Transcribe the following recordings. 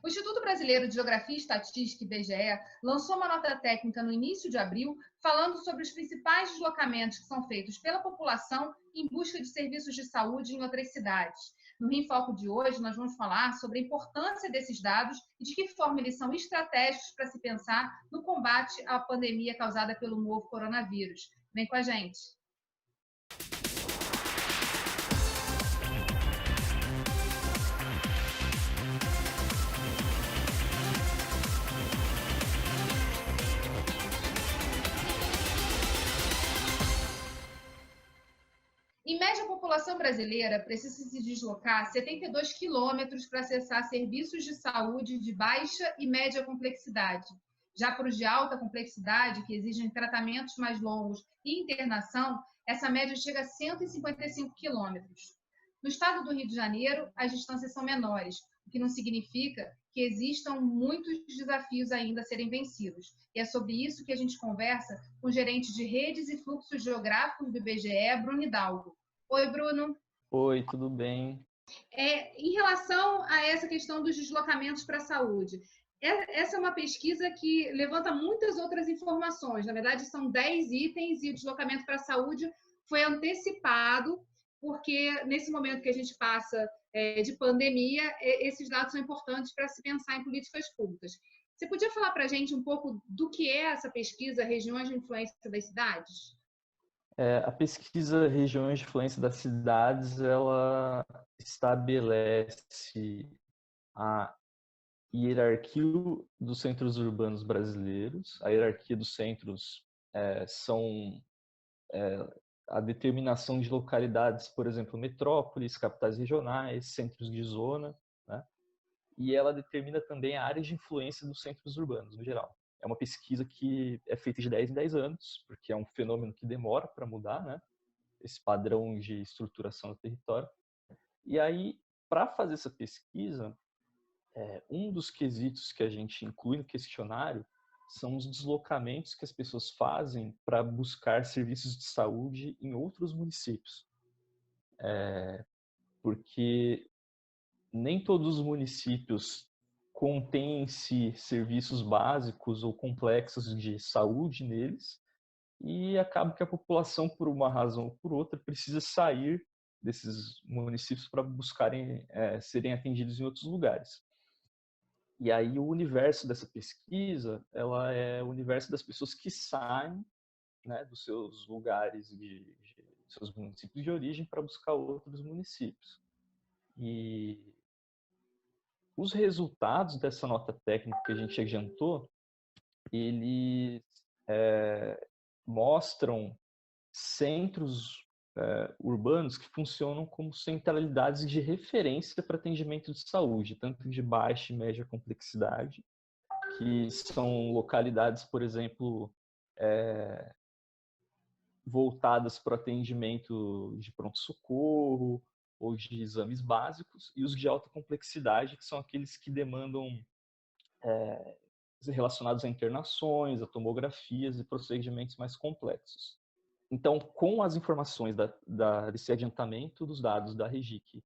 O Instituto Brasileiro de Geografia e Estatística, IBGE, lançou uma nota técnica no início de abril falando sobre os principais deslocamentos que são feitos pela população em busca de serviços de saúde em outras cidades. No Rio em Foco de hoje, nós vamos falar sobre a importância desses dados e de que forma eles são estratégicos para se pensar no combate à pandemia causada pelo novo coronavírus. Vem com a gente! Em média, a população brasileira precisa se deslocar 72 quilômetros para acessar serviços de saúde de baixa e média complexidade. Já para os de alta complexidade, que exigem tratamentos mais longos e internação, essa média chega a 155 quilômetros. No estado do Rio de Janeiro, as distâncias são menores, o que não significa que existam muitos desafios ainda a serem vencidos. E é sobre isso que a gente conversa com o gerente de redes e fluxos geográficos do IBGE, Bruno Hidalgo. Oi, Bruno. Oi, tudo bem? Em relação a essa questão dos deslocamentos para a saúde, essa é uma pesquisa que levanta muitas outras informações. Na verdade, são 10 itens e o deslocamento para a saúde foi antecipado, porque nesse momento que a gente passa de pandemia, esses dados são importantes para se pensar em políticas públicas. Você podia falar para a gente um pouco do que é essa pesquisa Regiões de Influência das Cidades? A pesquisa Regiões de Influência das Cidades, ela estabelece a hierarquia dos centros urbanos brasileiros. A hierarquia dos centros são a determinação de localidades, por exemplo, metrópoles, capitais regionais, centros de zona, né? E ela determina também a área de influência dos centros urbanos, no geral. É uma pesquisa que é feita de 10 em 10 anos, porque é um fenômeno que demora para mudar, né? Esse padrão de estruturação do território. E aí, para fazer essa pesquisa, um dos quesitos que a gente inclui no questionário são os deslocamentos que as pessoas fazem para buscar serviços de saúde em outros municípios. Porque nem todos os municípios contêm em si serviços básicos ou complexos de saúde neles, e acaba que a população, por uma razão ou por outra, precisa sair desses municípios para buscarem serem atendidos em outros lugares. E aí o universo dessa pesquisa, ela é o universo das pessoas que saem, né, dos seus lugares, de seus municípios de origem, para buscar outros municípios. E os resultados dessa nota técnica que a gente adiantou, eles mostram centros urbanos que funcionam como centralidades de referência para atendimento de saúde, tanto de baixa e média complexidade, que são localidades, por exemplo, voltadas para o atendimento de pronto-socorro ou de exames básicos, e os de alta complexidade, que são aqueles que demandam relacionados a internações, a tomografias e procedimentos mais complexos. Então, com as informações desse adiantamento dos dados da REGIC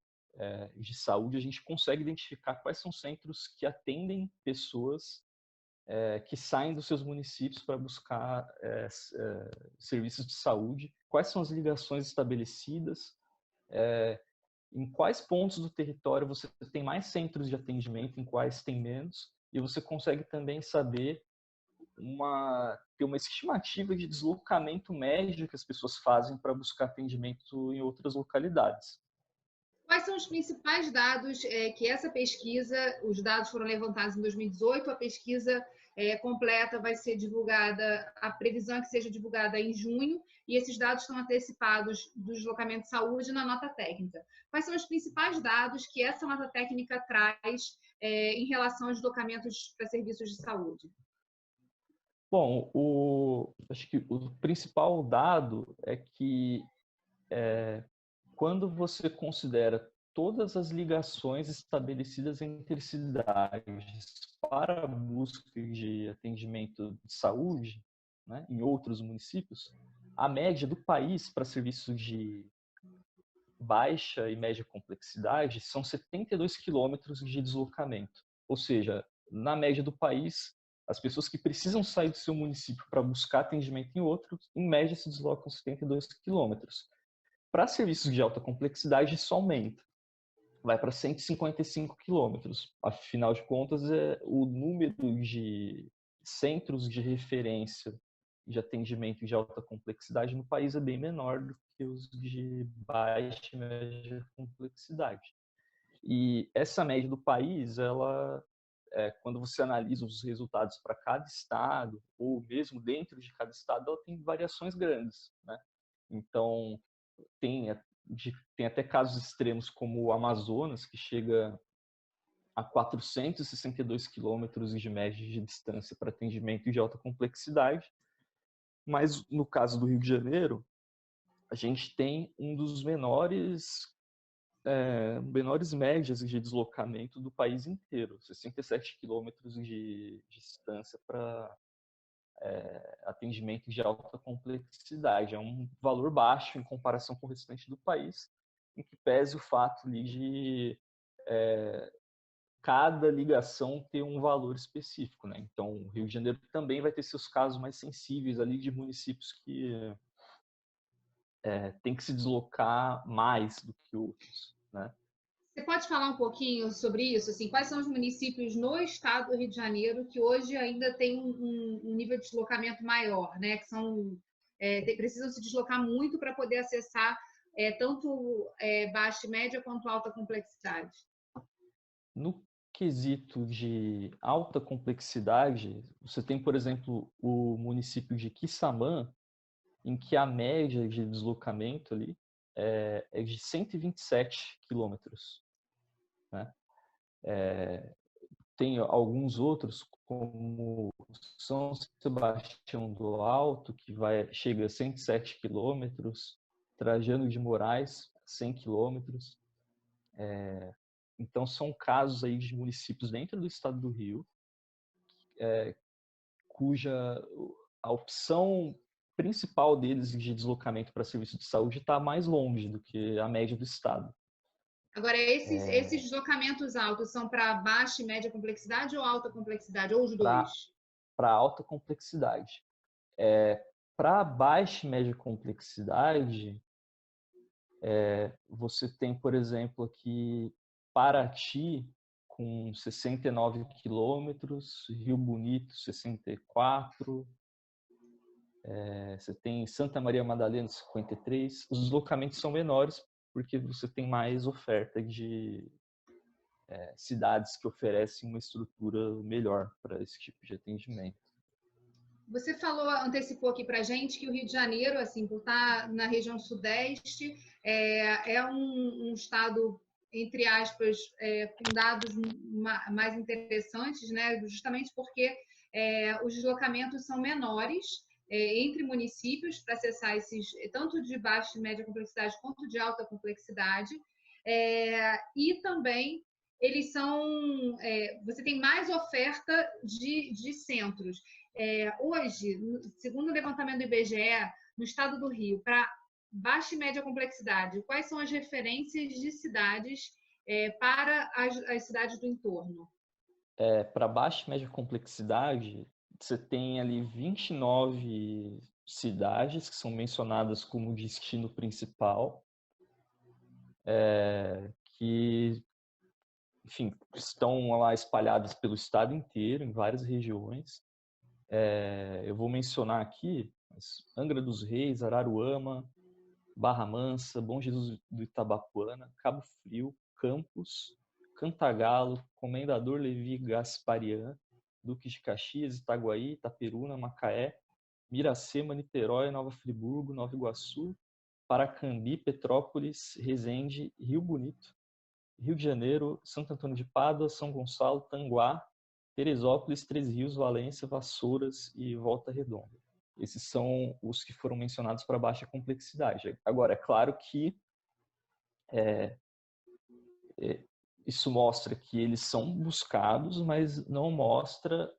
de saúde, a gente consegue identificar quais são os centros que atendem pessoas que saem dos seus municípios para buscar serviços de saúde, quais são as ligações estabelecidas, em quais pontos do território você tem mais centros de atendimento, em quais tem menos, e você consegue também saber ter uma estimativa de deslocamento médio que as pessoas fazem para buscar atendimento em outras localidades. Quais são os principais dados que essa pesquisa, os dados foram levantados em 2018, a pesquisa completa vai ser divulgada, a previsão é que seja divulgada em junho, e esses dados estão antecipados do deslocamento de saúde na nota técnica. Quais são os principais dados que essa nota técnica traz em relação aos deslocamentos para serviços de saúde? Bom, acho que o principal dado é que quando você considera todas as ligações estabelecidas entre cidades para a busca de atendimento de saúde, né, em outros municípios, a média do país para serviços de baixa e média complexidade são 72 quilômetros de deslocamento. Ou seja, na média do país, as pessoas que precisam sair do seu município para buscar atendimento em outro, em média se deslocam 72 quilômetros. Para serviços de alta complexidade, isso aumenta, vai para 155 quilômetros. Afinal de contas, o número de centros de referência de atendimento de alta complexidade no país é bem menor do que os de baixa e média complexidade. E essa média do país, quando você analisa os resultados para cada estado, ou mesmo dentro de cada estado, ela tem variações grandes, né? Então, tem até casos extremos como o Amazonas, que chega a 462 quilômetros de média de distância para atendimento de alta complexidade. Mas, no caso do Rio de Janeiro, a gente tem um dos menores médias de deslocamento do país inteiro, 67 quilômetros de distância para atendimento de alta complexidade. É um valor baixo em comparação com o restante do país, em que pese o fato ali de cada ligação ter um valor específico, né? Então, o Rio de Janeiro também vai ter seus casos mais sensíveis ali de municípios que tem que se deslocar mais do que outros, né? Você pode falar um pouquinho sobre isso? Assim, quais são os municípios no estado do Rio de Janeiro que hoje ainda têm um nível de deslocamento maior, né? Que precisam se deslocar muito para poder acessar tanto baixa e média quanto alta complexidade? No quesito de alta complexidade, você tem, por exemplo, o município de Quissamã, em que a média de deslocamento ali é de 127 quilômetros, né? Tem alguns outros, como São Sebastião do Alto, que chega a 107 quilômetros, Trajano de Moraes, 100 quilômetros. Então, são casos aí de municípios dentro do estado do Rio, cuja a opção principal deles de deslocamento para serviço de saúde está mais longe do que a média do estado. Agora, esses deslocamentos altos são para baixa e média complexidade ou alta complexidade, ou os dois? Para alta complexidade. Para baixa e média complexidade, você tem, por exemplo, aqui Paraty, com 69 quilômetros, Rio Bonito, 64, você tem Santa Maria Madalena, 53. Os deslocamentos são menores porque você tem mais oferta de cidades que oferecem uma estrutura melhor para esse tipo de atendimento. Você antecipou aqui para a gente que o Rio de Janeiro, assim, por estar na região sudeste, é um estado, entre aspas, com dados mais interessantes, né? Justamente porque os deslocamentos são menores entre municípios para acessar esses, tanto de baixa e média complexidade quanto de alta complexidade. E também eles são. Você tem mais oferta de centros. Hoje, segundo o levantamento do IBGE, no estado do Rio, para baixa e média complexidade, quais são as referências de cidades para as cidades do entorno? Para baixa e média complexidade, você tem ali 29 cidades que são mencionadas como destino principal, que, enfim, estão lá espalhadas pelo estado inteiro, em várias regiões. Eu vou mencionar aqui Angra dos Reis, Araruama, Barra Mansa, Bom Jesus do Itabapuana, Cabo Frio, Campos, Cantagalo, Comendador Levi Gasparian, Duque de Caxias, Itaguaí, Itaperuna, Macaé, Miracema, Niterói, Nova Friburgo, Nova Iguaçu, Paracambi, Petrópolis, Resende, Rio Bonito, Rio de Janeiro, Santo Antônio de Pádua, São Gonçalo, Tanguá, Teresópolis, Três Rios, Valência, Vassouras e Volta Redonda. Esses são os que foram mencionados para baixa complexidade. Agora, é claro que isso mostra que eles são buscados, mas não mostra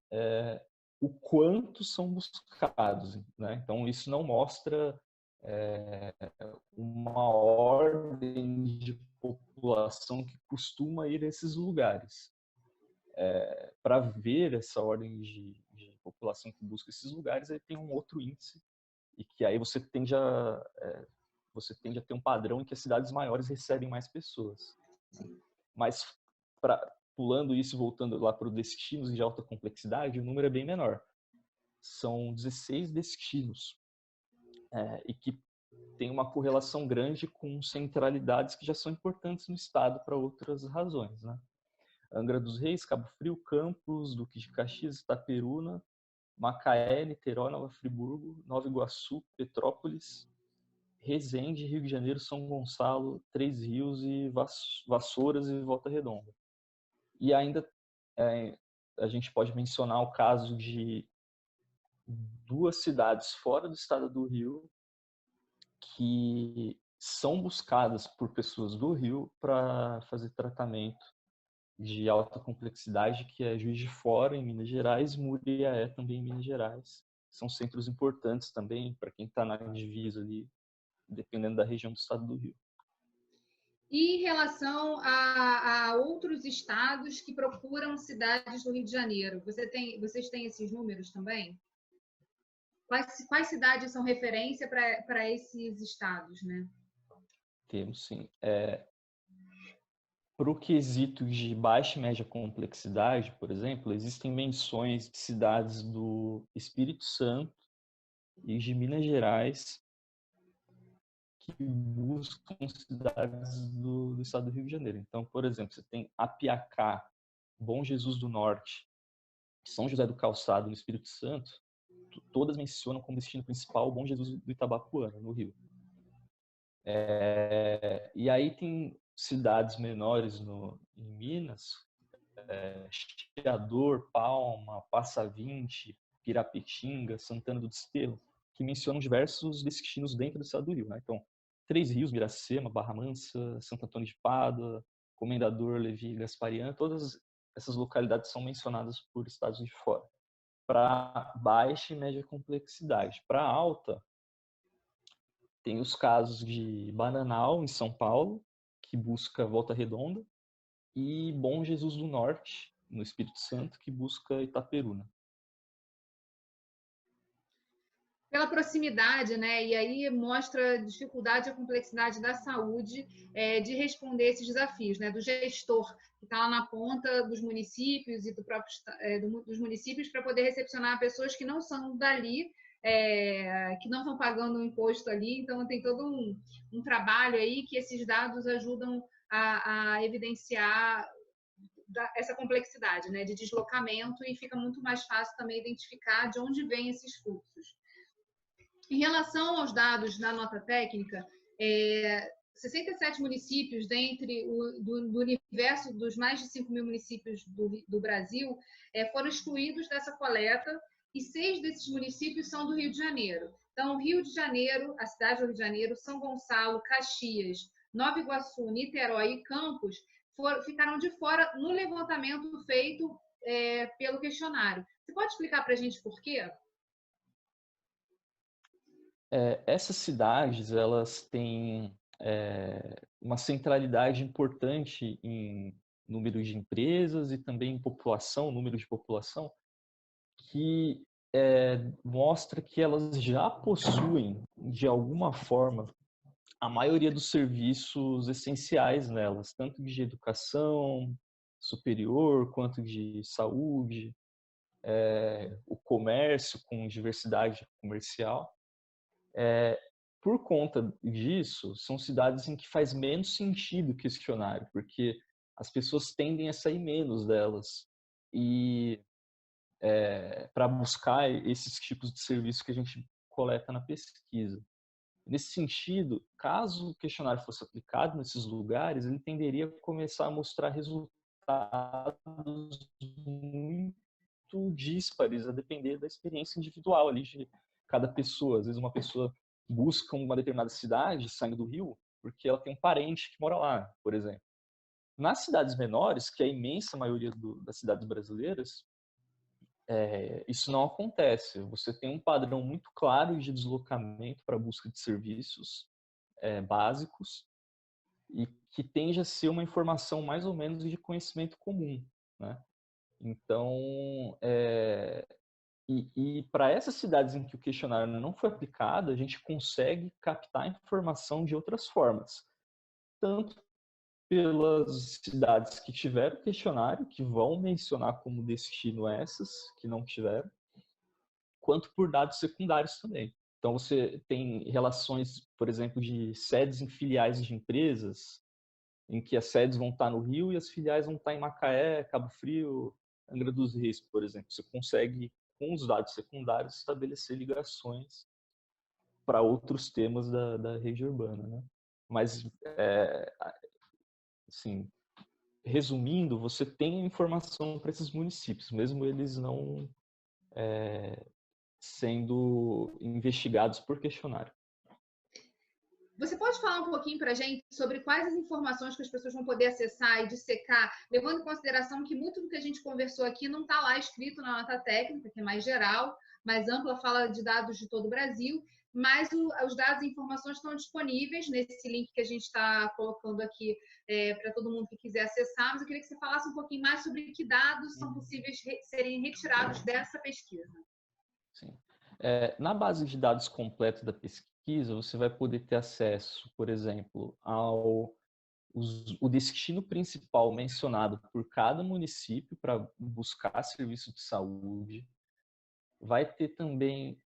o quanto são buscados, né? Então, isso não mostra uma ordem de população que costuma ir a esses lugares. para ver essa ordem de população que busca esses lugares, aí tem um outro índice, e que aí você tende a ter um padrão em que as cidades maiores recebem mais pessoas. Né? Mas, pulando isso e voltando lá para os destinos de alta complexidade, o número é bem menor. São 16 destinos, e que tem uma correlação grande com centralidades que já são importantes no estado para outras razões, né? Angra dos Reis, Cabo Frio, Campos, Duque de Caxias, Itaperuna, Macaé, Niterói, Nova Friburgo, Nova Iguaçu, Petrópolis, Resende, Rio de Janeiro, São Gonçalo, Três Rios e Vassouras e Volta Redonda. E ainda a gente pode mencionar o caso de 2 cidades fora do estado do Rio que são buscadas por pessoas do Rio para fazer tratamento de alta complexidade, que é Juiz de Fora, em Minas Gerais, e Muriaé, também em Minas Gerais. São centros importantes também para quem está na divisa ali, dependendo da região do estado do Rio. E em relação a outros estados que procuram cidades do Rio de Janeiro, vocês têm esses números também? Quais cidades são referência para esses estados, né? Temos, sim. Para o quesito de baixa e média complexidade, por exemplo, existem menções de cidades do Espírito Santo e de Minas Gerais que buscam cidades do estado do Rio de Janeiro. Então, por exemplo, você tem Apiacá, Bom Jesus do Norte, São José do Calçado, no Espírito Santo, todas mencionam como destino principal o Bom Jesus do Itabapuana, no Rio. E aí tem cidades menores em Minas, Chiador, Palma, Passa 20, Pirapetinga, Santana do Desterro, que mencionam diversos destinos dentro do estado do Rio. Né? Então, Três Rios, Miracema, Barra Mansa, Santo Antônio de Pádua, Comendador, Levi e Gasparian, todas essas localidades são mencionadas por estados de fora. Para baixa e média complexidade. Para alta, tem os casos de Bananal, em São Paulo, que busca Volta Redonda, e Bom Jesus do Norte, no Espírito Santo, que busca Itaperuna. Pela proximidade, né? E aí mostra a dificuldade e a complexidade da saúde de responder esses desafios, né? Do gestor que está lá na ponta dos municípios e dos municípios para poder recepcionar pessoas que não são dali, que não estão pagando o imposto ali. Então tem todo um trabalho aí que esses dados ajudam a evidenciar essa complexidade, né? De deslocamento, e fica muito mais fácil também identificar de onde vêm esses fluxos. Em relação aos dados da nota técnica, 67 municípios do universo dos mais de 5 mil municípios do Brasil foram excluídos dessa coleta, e 6 desses municípios são do Rio de Janeiro. Então, Rio de Janeiro, a cidade do Rio de Janeiro, São Gonçalo, Caxias, Nova Iguaçu, Niterói e Campos ficaram de fora no levantamento feito pelo questionário. Você pode explicar para a gente por quê? Essas cidades, elas têm uma centralidade importante em número de empresas e também em população, número de população, que mostra que elas já possuem, de alguma forma, a maioria dos serviços essenciais nelas, tanto de educação superior, quanto de saúde, o comércio com diversidade comercial. Por conta disso, são cidades em que faz menos sentido o questionário, porque as pessoas tendem a sair menos delas e para buscar esses tipos de serviços que a gente coleta na pesquisa. Nesse sentido, caso o questionário fosse aplicado nesses lugares, ele tenderia a começar a mostrar resultados muito díspares, a depender da experiência individual ali de cada pessoa. Às vezes uma pessoa busca uma determinada cidade, saindo do Rio, porque ela tem um parente que mora lá, por exemplo. Nas cidades menores, que é a imensa maioria das cidades brasileiras, isso não acontece. Você tem um padrão muito claro de deslocamento para a busca de serviços básicos e que tende a ser uma informação mais ou menos de conhecimento comum, né? Então, e para essas cidades em que o questionário não foi aplicado, a gente consegue captar informação de outras formas. Tanto pelas cidades que tiveram questionário, que vão mencionar como destino essas que não tiveram, quanto por dados secundários também. Então, você tem relações, por exemplo, de sedes em filiais de empresas, em que as sedes vão estar no Rio e as filiais vão estar em Macaé, Cabo Frio, Angra dos Reis, por exemplo. Você consegue, com os dados secundários, estabelecer ligações para outros temas da rede urbana, né? Mas, assim, resumindo, você tem informação para esses municípios, mesmo eles não sendo investigados por questionário. Você pode falar um pouquinho para a gente sobre quais as informações que as pessoas vão poder acessar e dissecar, levando em consideração que muito do que a gente conversou aqui não está lá escrito na nota técnica, que é mais geral, mais ampla, fala de dados de todo o Brasil, mas os dados e informações estão disponíveis nesse link que a gente está colocando aqui para todo mundo que quiser acessar, mas eu queria que você falasse um pouquinho mais sobre que dados são possíveis serem retirados dessa pesquisa. Sim. Na base de dados completa da pesquisa, você vai poder ter acesso, por exemplo, o destino principal mencionado por cada município para buscar serviço de saúde. Vai ter também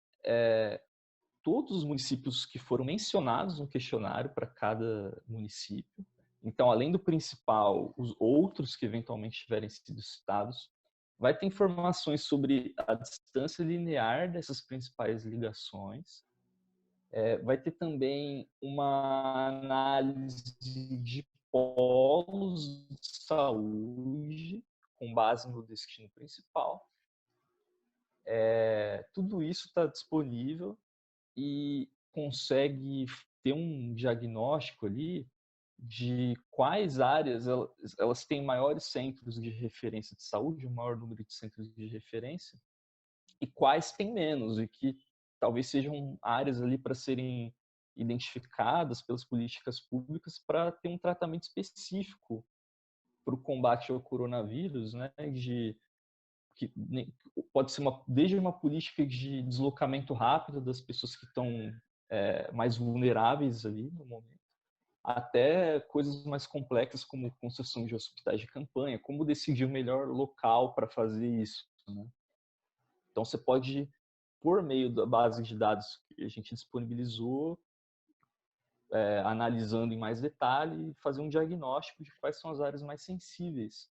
todos os municípios que foram mencionados no questionário para cada município. Então, além do principal, os outros que eventualmente tiverem sido citados. Vai ter informações sobre a distância linear dessas principais ligações. Vai ter também uma análise de polos de saúde com base no destino principal. Tudo isso está disponível e consegue ter um diagnóstico ali de quais áreas elas têm maiores centros de referência de saúde, o maior número de centros de referência, e quais têm menos, e que talvez sejam áreas ali para serem identificadas pelas políticas públicas para ter um tratamento específico para o combate ao coronavírus, né? Que pode ser desde uma política de deslocamento rápido das pessoas que estão mais vulneráveis ali no momento, até coisas mais complexas como construção de hospitais de campanha, como decidir o melhor local para fazer isso, né? Então você pode, por meio da base de dados que a gente disponibilizou, analisando em mais detalhe, fazer um diagnóstico de quais são as áreas mais sensíveis.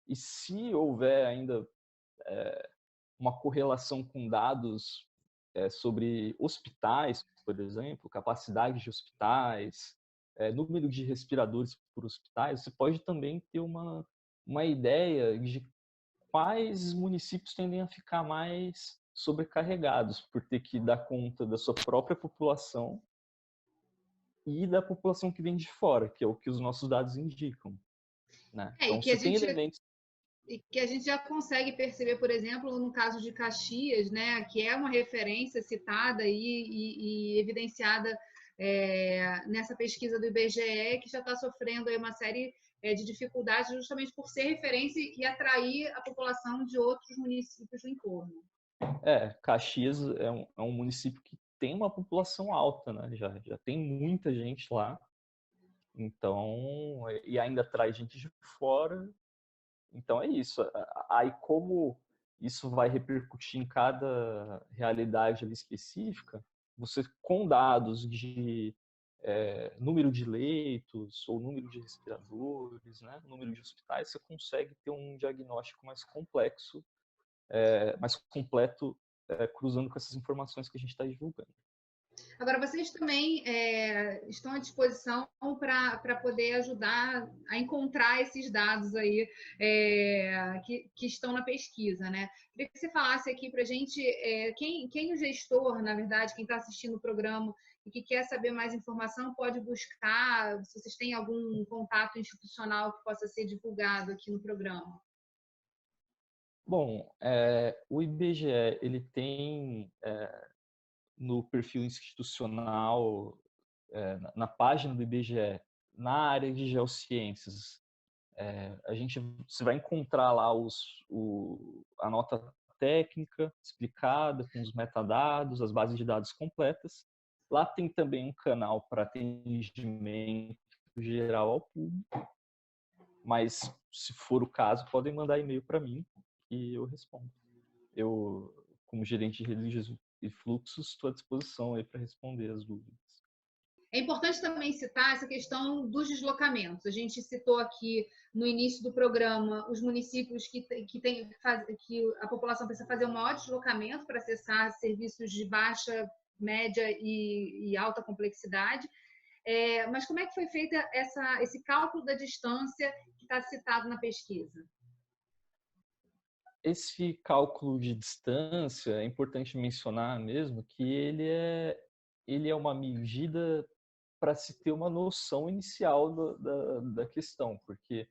E se houver ainda uma correlação com dados sobre hospitais, por exemplo, capacidade de hospitais, número de respiradores por hospitais, você pode também ter uma ideia de quais municípios tendem a ficar mais sobrecarregados por ter que dar conta da sua própria população e da população que vem de fora, que é o que os nossos dados indicam, né? E Então, que a você tem gente elementos. E que a gente já consegue perceber, por exemplo, no caso de Caxias, né, que é uma referência citada e evidenciada nessa pesquisa do IBGE, que já está sofrendo aí uma série de dificuldades justamente por ser referência e atrair a população de outros municípios do entorno. Caxias é um município que tem uma população alta, né? Já tem muita gente lá. Então, e ainda traz gente de fora. Então é isso. Aí como isso vai repercutir em cada realidade ali específica, você com dados de número de leitos ou número de respiradores, né, número de hospitais, você consegue ter um diagnóstico mais complexo, mais completo, cruzando com essas informações que a gente está divulgando. Agora, vocês também estão à disposição para poder ajudar a encontrar esses dados aí que estão na pesquisa, né? Queria que você falasse aqui para a gente quem o gestor, na verdade, quem está assistindo o programa e que quer saber mais informação, pode buscar, se vocês têm algum contato institucional que possa ser divulgado aqui no programa. Bom, o IBGE ele tem no perfil institucional, na página do IBGE, na área de geociências, Você vai encontrar lá a nota técnica explicada, com os metadados, as bases de dados completas. Lá tem também um canal para atendimento geral ao público, mas se for o caso, podem mandar e-mail para mim e eu respondo. Eu, como gerente de rede e fluxos, estou à disposição aí para responder as dúvidas. É importante também citar essa questão dos deslocamentos. A gente citou aqui no início do programa os municípios que a população precisa fazer um maior deslocamento para acessar serviços de baixa, média e alta complexidade. Mas como é que foi feito esse cálculo da distância que está citado na pesquisa? Esse cálculo de distância, é importante mencionar mesmo que ele é uma medida para se ter uma noção inicial da questão, porque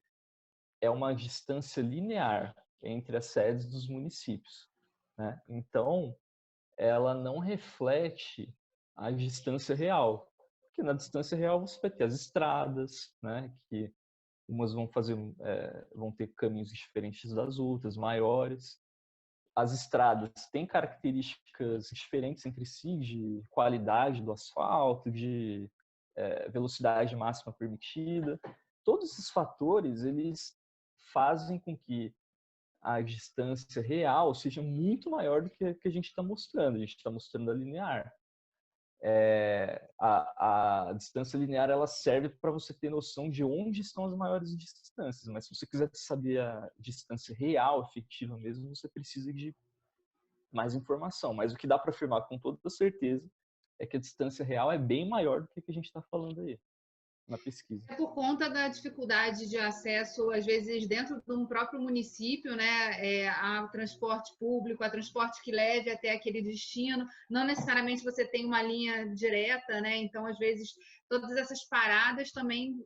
é uma distância linear entre as sedes dos municípios, né? Então, ela não reflete a distância real, porque na distância real você vai ter as estradas, né? Que umas vão ter caminhos diferentes das outras, maiores. As estradas têm características diferentes entre si, de qualidade do asfalto, de velocidade máxima permitida. Todos esses fatores, eles fazem com que a distância real seja muito maior do que a gente está mostrando. A gente está mostrando a linear. A distância linear ela serve para você ter noção de onde estão as maiores distâncias, mas se você quiser saber a distância real, efetiva mesmo, você precisa de mais informação. Mas o que dá para afirmar com toda certeza é que a distância real é bem maior do que a gente está falando aí na pesquisa. É por conta da dificuldade de acesso, às vezes, dentro de um próprio município, né, a transporte público, a transporte que leve até aquele destino. Não necessariamente você tem uma linha direta, né? Então, às vezes, todas essas paradas também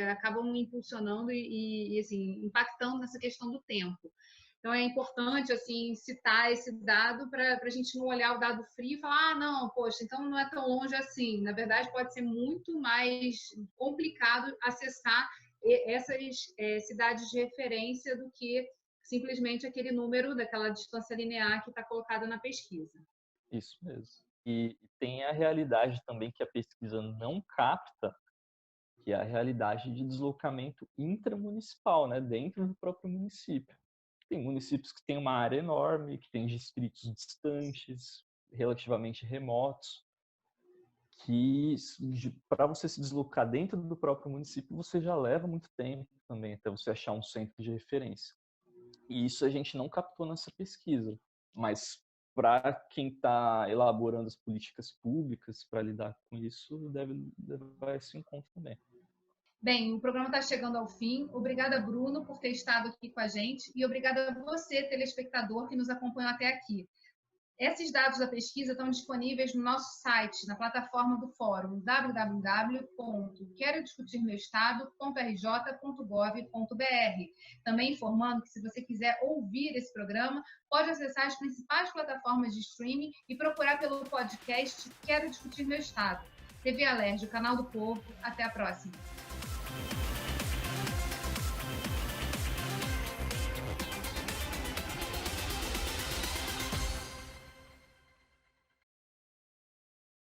acabam impulsionando e assim, impactando nessa questão do tempo. Então, é importante assim, citar esse dado para a gente não olhar o dado frio e falar, não, poxa, então não é tão longe assim. Na verdade, pode ser muito mais complicado acessar essas cidades de referência do que simplesmente aquele número daquela distância linear que está colocada na pesquisa. Isso mesmo. E tem a realidade também que a pesquisa não capta, que é a realidade de deslocamento intramunicipal, né, dentro do próprio município. Tem municípios que têm uma área enorme, que têm distritos distantes, relativamente remotos, que para você se deslocar dentro do próprio município, você já leva muito tempo também, até você achar um centro de referência. E isso a gente não captou nessa pesquisa, mas para quem está elaborando as políticas públicas para lidar com isso, deve levar isso em conta também. Bem, o programa está chegando ao fim. Obrigada, Bruno, por ter estado aqui com a gente e obrigada a você, telespectador, que nos acompanhou até aqui. Esses dados da pesquisa estão disponíveis no nosso site, na plataforma do fórum www.querodiscutirmeuestado.rj.gov.br. Também informando que, se você quiser ouvir esse programa, pode acessar as principais plataformas de streaming e procurar pelo podcast Quero Discutir Meu Estado. TV Alerj, o canal do povo. Até a próxima.